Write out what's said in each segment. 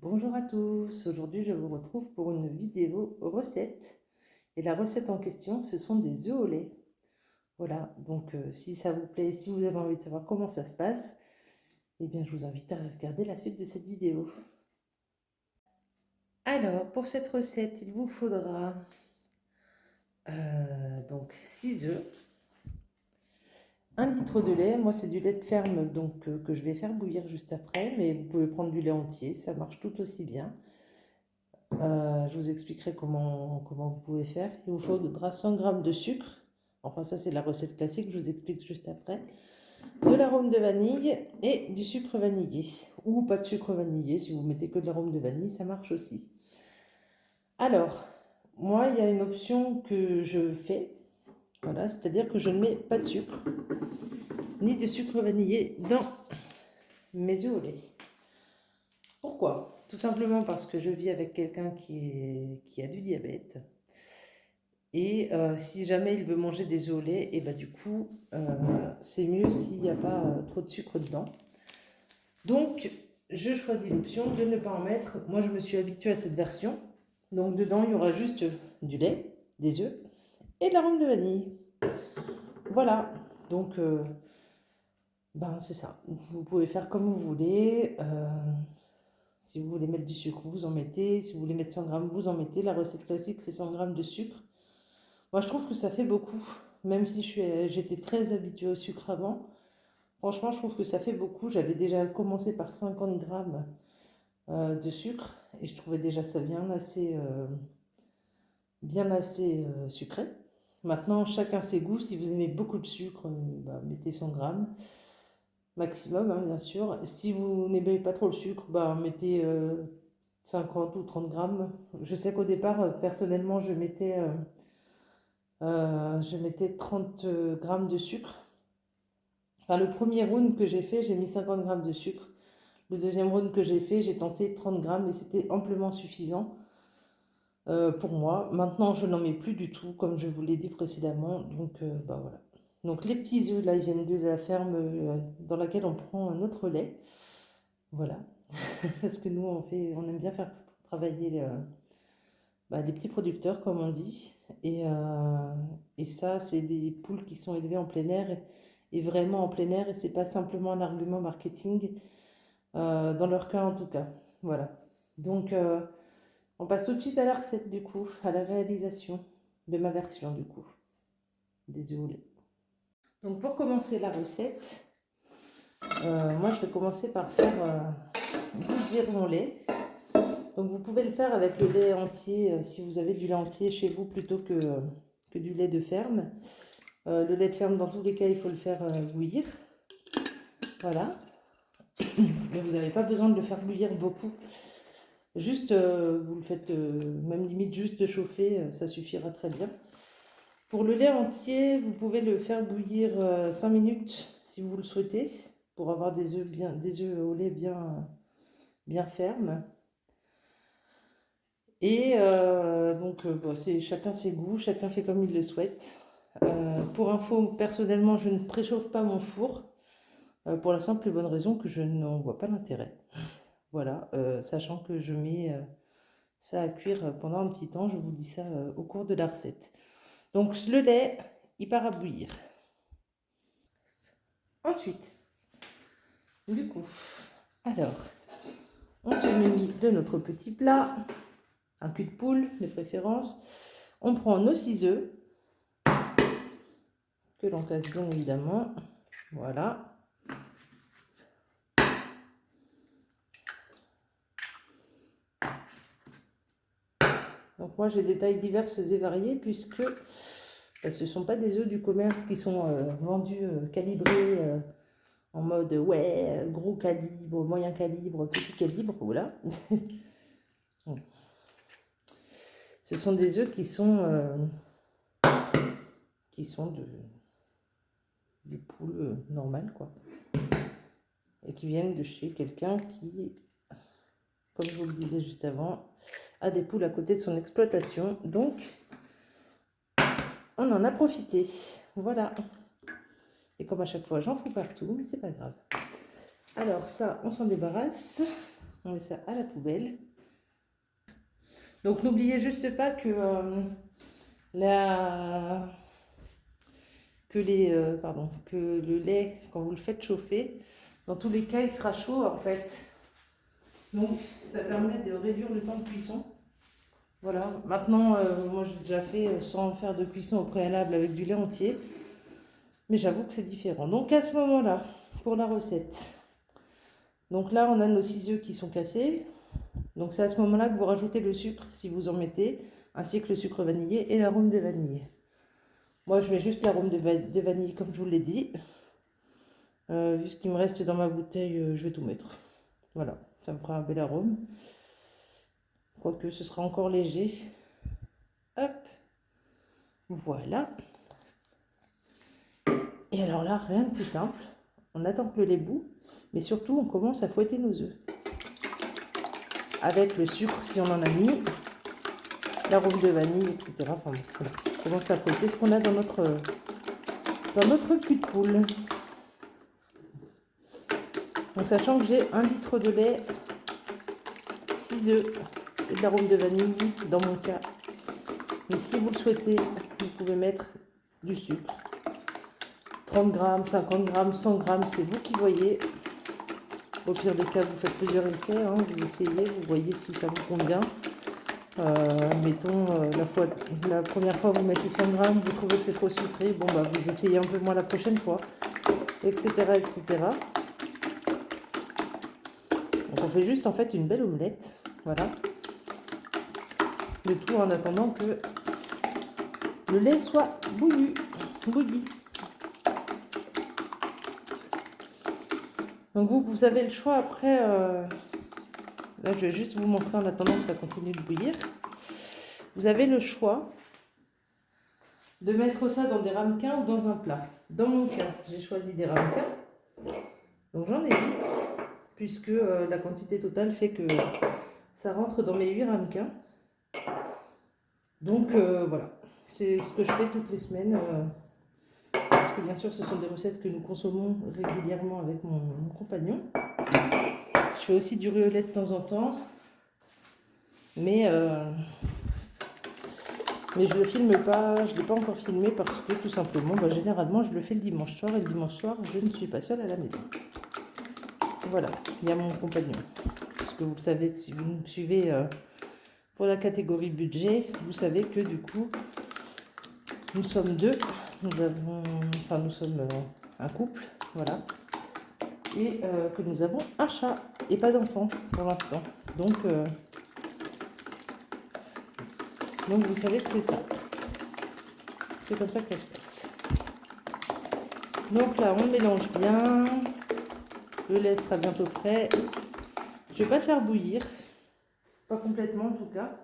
Bonjour à tous, aujourd'hui je vous retrouve pour une vidéo recette et la recette en question ce sont des œufs au lait. Voilà, donc si ça vous plaît, si vous avez envie de savoir comment ça se passe, eh bien je vous invite à regarder la suite de cette vidéo. Alors pour cette recette il vous faudra donc 6 œufs, 1 litre de lait, moi c'est du lait de ferme donc que je vais faire bouillir juste après, mais vous pouvez prendre du lait entier, ça marche tout aussi bien. Je vous expliquerai comment vous pouvez faire. Il vous faudra 100 g de sucre. Enfin, ça, c'est la recette classique, je vous explique juste après. De l'arôme de vanille et du sucre vanillé. Ou pas de sucre vanillé, si vous mettez que de l'arôme de vanille, ça marche aussi. Alors, moi, il y a une option que je fais. Voilà, c'est-à-dire que je ne mets pas de sucre, ni de sucre vanillé dans mes œufs au lait. Pourquoi? Tout simplement parce que je vis avec quelqu'un qui a du diabète. Et si jamais il veut manger des œufs au lait, et bah du coup, c'est mieux s'il n'y a pas trop de sucre dedans. Donc, je choisis l'option de ne pas en mettre. Moi, je me suis habituée à cette version. Donc, dedans, il y aura juste du lait, des œufs et de l'arôme de vanille. Voilà. Donc, ben, c'est ça. Vous pouvez faire comme vous voulez. Si vous voulez mettre du sucre, vous en mettez. Si vous voulez mettre 100 g, vous en mettez. La recette classique, c'est 100 g de sucre. Moi, je trouve que ça fait beaucoup, même si j'étais très habituée au sucre avant. Franchement, je trouve que ça fait beaucoup. J'avais déjà commencé par 50 grammes de sucre et je trouvais déjà ça bien assez sucré. Maintenant, chacun ses goûts. Si vous aimez beaucoup de sucre, bah, mettez 100 grammes maximum, hein, bien sûr. Si vous n'aimez pas trop le sucre, bah, mettez 50 ou 30 grammes. Je sais qu'au départ, personnellement, je mettais 30 grammes de sucre. Enfin, le premier round que j'ai fait, j'ai mis 50 grammes de sucre. Le deuxième round que j'ai fait, j'ai tenté 30 grammes et c'était amplement suffisant pour moi. Maintenant, je n'en mets plus du tout, comme je vous l'ai dit précédemment. Donc, bah voilà. Donc, les petits œufs, là, ils viennent de la ferme dans laquelle on prend un autre lait. Voilà. Parce que nous, on aime bien faire travailler les petits producteurs, comme on dit. Et ça, c'est des poules qui sont élevées en plein air et vraiment en plein air. Et c'est pas simplement un argument marketing, dans leur cas en tout cas. Voilà. Donc, on passe tout de suite à la recette du coup, à la réalisation de ma version du coup, des œufs au lait. Donc, pour commencer la recette, moi je vais commencer par faire bouillir mon lait. Donc vous pouvez le faire avec le lait entier, si vous avez du lait entier chez vous plutôt que du lait de ferme. Le lait de ferme, dans tous les cas, il faut le faire bouillir. Voilà. Mais vous n'avez pas besoin de le faire bouillir beaucoup. Juste, vous le faites même limite juste chauffer, ça suffira très bien. Pour le lait entier, vous pouvez le faire bouillir 5 minutes si vous le souhaitez, pour avoir des œufs au lait bien fermes. Et donc, bon, c'est chacun ses goûts, chacun fait comme il le souhaite. Pour info, personnellement, je ne préchauffe pas mon four, pour la simple et bonne raison que je n'en vois pas l'intérêt. Voilà, sachant que je mets ça à cuire pendant un petit temps, je vous dis ça au cours de la recette. Donc le lait, il part à bouillir. Ensuite, du coup, alors, on se munit de notre petit plat, un cul de poule de préférence. On prend nos 6 œufs, que l'on casse bien évidemment. Voilà. Donc moi j'ai des tailles diverses et variées puisque ce ne sont pas des œufs du commerce qui sont vendus calibrés en mode ouais, gros calibre, moyen calibre, petit calibre, voilà. Ce sont des œufs qui sont du poule normal quoi. Et qui viennent de chez quelqu'un qui, comme je vous le disais juste avant, a des poules à côté de son exploitation. Donc, on en a profité. Voilà. Et comme à chaque fois, j'en fous partout, mais c'est pas grave. Alors ça, on s'en débarrasse. On met ça à la poubelle. Donc n'oubliez juste pas que, que le lait, quand vous le faites chauffer, dans tous les cas, il sera chaud en fait. Donc ça permet de réduire le temps de cuisson. Voilà, maintenant, moi j'ai déjà fait sans faire de cuisson au préalable avec du lait entier. Mais j'avoue que c'est différent. Donc à ce moment-là, pour la recette, donc là on a nos 6 œufs qui sont cassés. Donc c'est à ce moment-là que vous rajoutez le sucre, si vous en mettez, ainsi que le sucre vanillé et l'arôme de vanille. Moi je mets juste l'arôme de vanille comme je vous l'ai dit. Vu ce qui me reste dans ma bouteille, je vais tout mettre. Voilà, ça me fera un bel arôme. Quoique ce sera encore léger. Hop, voilà. Et alors là, rien de plus simple. On attend que le lait bout, mais surtout on commence à fouetter nos œufs. Avec le sucre si on en a mis, l'arôme de vanille, etc. Enfin, voilà. On commence à fouetter ce qu'on a dans notre cul de poule. Donc sachant que j'ai 1 litre de lait, 6 œufs et de l'arôme de vanille dans mon cas. Mais si vous le souhaitez, vous pouvez mettre du sucre. 30 grammes, 50 grammes, 100 grammes, c'est vous qui voyez. Au pire des cas, vous faites plusieurs essais, hein, vous essayez, vous voyez si ça vous convient. Mettons, la première fois, vous mettez 100 grammes, vous trouvez que c'est trop sucré, bon, bah, vous essayez un peu moins la prochaine fois, etc., etc. Donc, on fait juste, en fait, une belle omelette, voilà. Le tout en attendant que le lait soit bouilli. Donc vous avez le choix après, là je vais juste vous montrer en attendant que ça continue de bouillir. Vous avez le choix de mettre ça dans des ramequins ou dans un plat. Dans mon cas, j'ai choisi des ramequins. Donc j'en ai 8, puisque la quantité totale fait que ça rentre dans mes 8 ramequins. Donc voilà, c'est ce que je fais toutes les semaines. Parce que bien sûr, ce sont des recettes que nous consommons régulièrement avec mon compagnon. Je fais aussi du riz au lait de temps en temps. Mais je ne le filme pas, je ne l'ai pas encore filmé parce que tout simplement, généralement, je le fais le dimanche soir. Et le dimanche soir, je ne suis pas seule à la maison. Voilà, il y a mon compagnon. Parce que vous le savez, si vous me suivez pour la catégorie budget, vous savez que du coup, nous sommes deux. Nous sommes un couple, voilà. Et que nous avons un chat et pas d'enfant pour l'instant. Donc vous savez que c'est ça. C'est comme ça que ça se passe. Donc là, on mélange bien. Le lait sera bientôt prêt. Je ne vais pas le faire bouillir. Pas complètement en tout cas.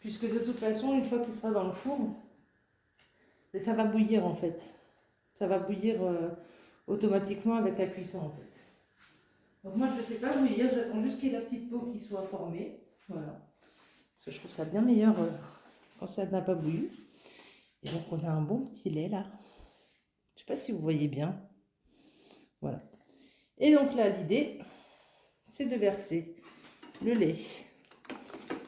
Puisque de toute façon, une fois qu'il sera dans le four, ça va bouillir en fait. Ça va bouillir automatiquement avec la cuisson en fait. Donc moi, je ne le fais pas bouillir. J'attends juste qu'il y ait la petite peau qui soit formée. Voilà. Parce que je trouve ça bien meilleur quand ça n'a pas bouilli. Et donc, on a un bon petit lait là. Je ne sais pas si vous voyez bien. Voilà. Et donc là, l'idée, c'est de verser le lait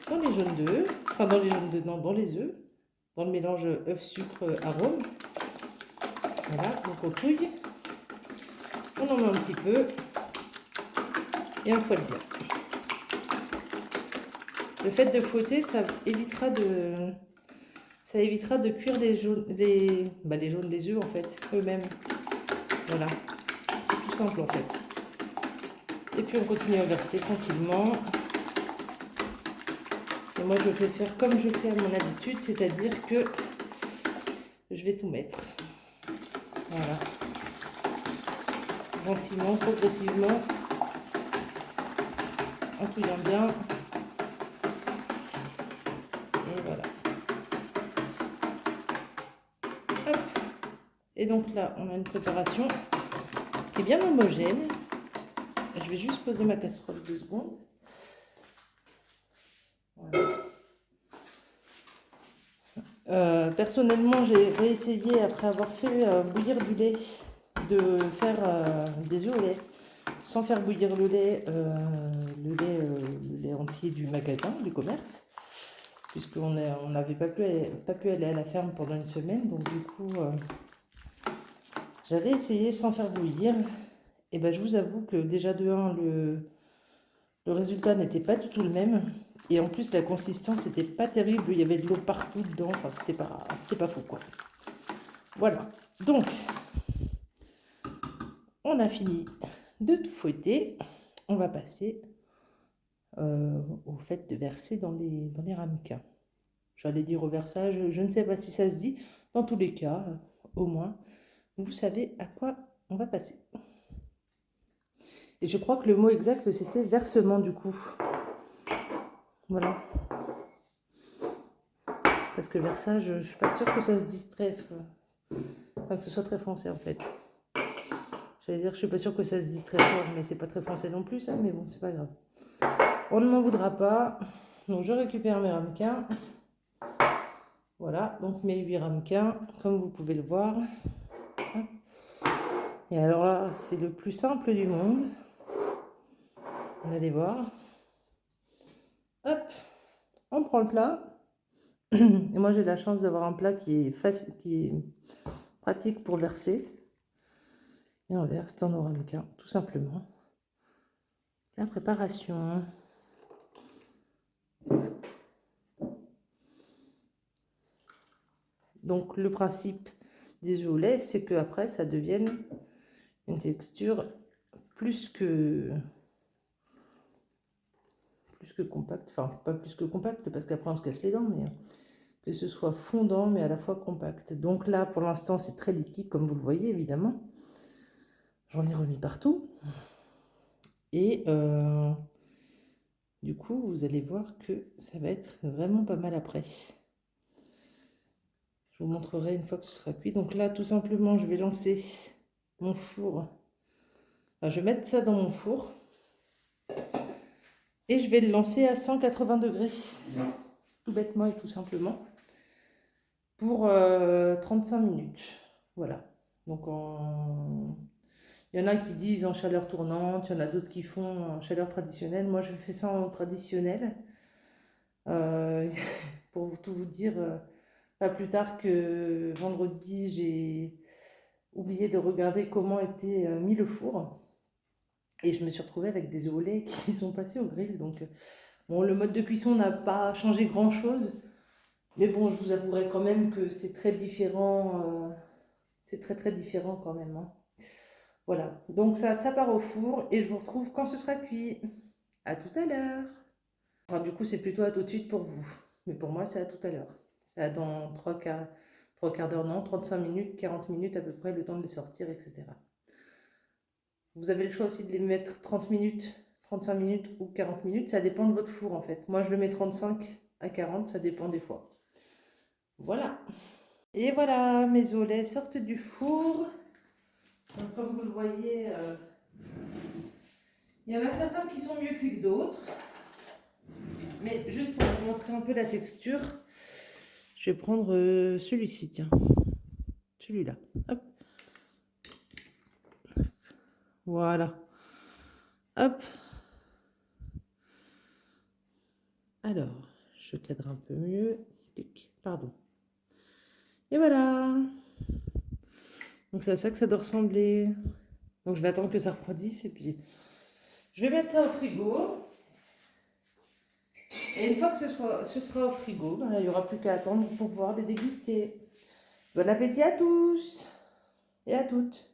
dans les jaunes d'œufs. Enfin, dans les jaunes d'œufs, non, dans les œufs. Dans le mélange œuf, sucre, arôme. Voilà, donc on touille. On en met un petit peu. Et on fouette bien. Le fait de fouetter, ça évitera de cuire les jaunes des œufs en fait, eux-mêmes. Voilà, c'est tout simple en fait. Et puis on continue à verser tranquillement. Et moi je vais faire comme je fais à mon habitude, c'est-à-dire que je vais tout mettre. Voilà. Gentiment, progressivement, en touillant bien. Et voilà. Hop. Et donc là, on a une préparation qui est bien homogène. Je vais juste poser ma casserole 2 secondes. Voilà. Personnellement, j'ai réessayé après avoir fait bouillir du lait de faire des œufs au lait. sans faire bouillir le lait entier du magasin, du commerce, puisqu'on n'avait pas pu aller à la ferme pendant une semaine. Donc du coup, j'avais essayé sans faire bouillir. Et ben, je vous avoue que déjà de 1, le résultat n'était pas du tout le même. Et en plus, la consistance n'était pas terrible. Il y avait de l'eau partout dedans. Enfin, c'était pas fou, quoi. Voilà. Donc, on a fini de tout fouetter. On va passer au fait de verser dans les ramequins. J'allais dire au versage, je ne sais pas si ça se dit. Dans tous les cas, au moins, vous savez à quoi on va passer. Et je crois que le mot exact, c'était versement, du coup. Voilà. Parce que versage, je ne suis pas sûre que ça se dise très... Enfin, que ce soit très français, en fait. J'allais dire que je ne suis pas sûre que ça se dise très fort, mais c'est pas très français non plus, ça. Mais bon, c'est pas grave. On ne m'en voudra pas. Donc, je récupère mes ramequins. Voilà, donc mes 8 ramequins, comme vous pouvez le voir. Et alors là, c'est le plus simple du monde. Vous allez voir. Hop, on prend le plat. Et moi, j'ai la chance d'avoir un plat qui est facile, qui est pratique pour verser. Et on verse dans nos ramequins, tout simplement. La préparation. Donc, le principe des œufs au lait, c'est qu'après, ça devienne une texture plus que compacte. Enfin, pas plus que compacte, parce qu'après, on se casse les dents, mais que ce soit fondant, mais à la fois compact. Donc là, pour l'instant, c'est très liquide, comme vous le voyez, évidemment. J'en ai remis partout. Et du coup, vous allez voir que ça va être vraiment pas mal après. Je vous montrerai une fois que ce sera cuit. Donc là, tout simplement, je vais lancer mon four. Enfin, je vais mettre ça dans mon four. Et je vais le lancer à 180 degrés. Tout bêtement et tout simplement. Pour 35 minutes. Voilà. Donc il y en a qui disent en chaleur tournante, il y en a d'autres qui font en chaleur traditionnelle. Moi, je fais ça en traditionnel. Pour tout vous dire, pas plus tard que vendredi, j'ai oublié de regarder comment était mis le four. Et je me suis retrouvée avec des œufs au lait qui sont passés au grill. Donc, bon, le mode de cuisson n'a pas changé grand-chose. Mais bon, je vous avouerai quand même que c'est très différent. C'est très très différent quand même, hein. Voilà, donc ça part au four et je vous retrouve quand ce sera cuit. À tout à l'heure. Enfin, du coup, c'est plutôt à tout de suite pour vous. Mais pour moi, c'est à tout à l'heure. C'est dans trois quarts d'heure, non, 35 minutes, 40 minutes à peu près, le temps de les sortir, etc. Vous avez le choix aussi de les mettre 30 minutes, 35 minutes ou 40 minutes. Ça dépend de votre four, en fait. Moi, je le mets 35 à 40, ça dépend des fois. Voilà. Et voilà, mes œufs au lait sortent du four. Donc, comme vous le voyez, il y en a certains qui sont mieux cuits que d'autres. Mais juste pour vous montrer un peu la texture, je vais prendre celui-ci, tiens. Celui-là. Hop. Voilà. Hop. Alors, je cadre un peu mieux. Pardon. Et voilà. Donc c'est à ça que ça doit ressembler. Donc je vais attendre que ça refroidisse et puis je vais mettre ça au frigo. Et une fois que ce sera au frigo, ben, il n'y aura plus qu'à attendre pour pouvoir les déguster. Bon appétit à tous et à toutes.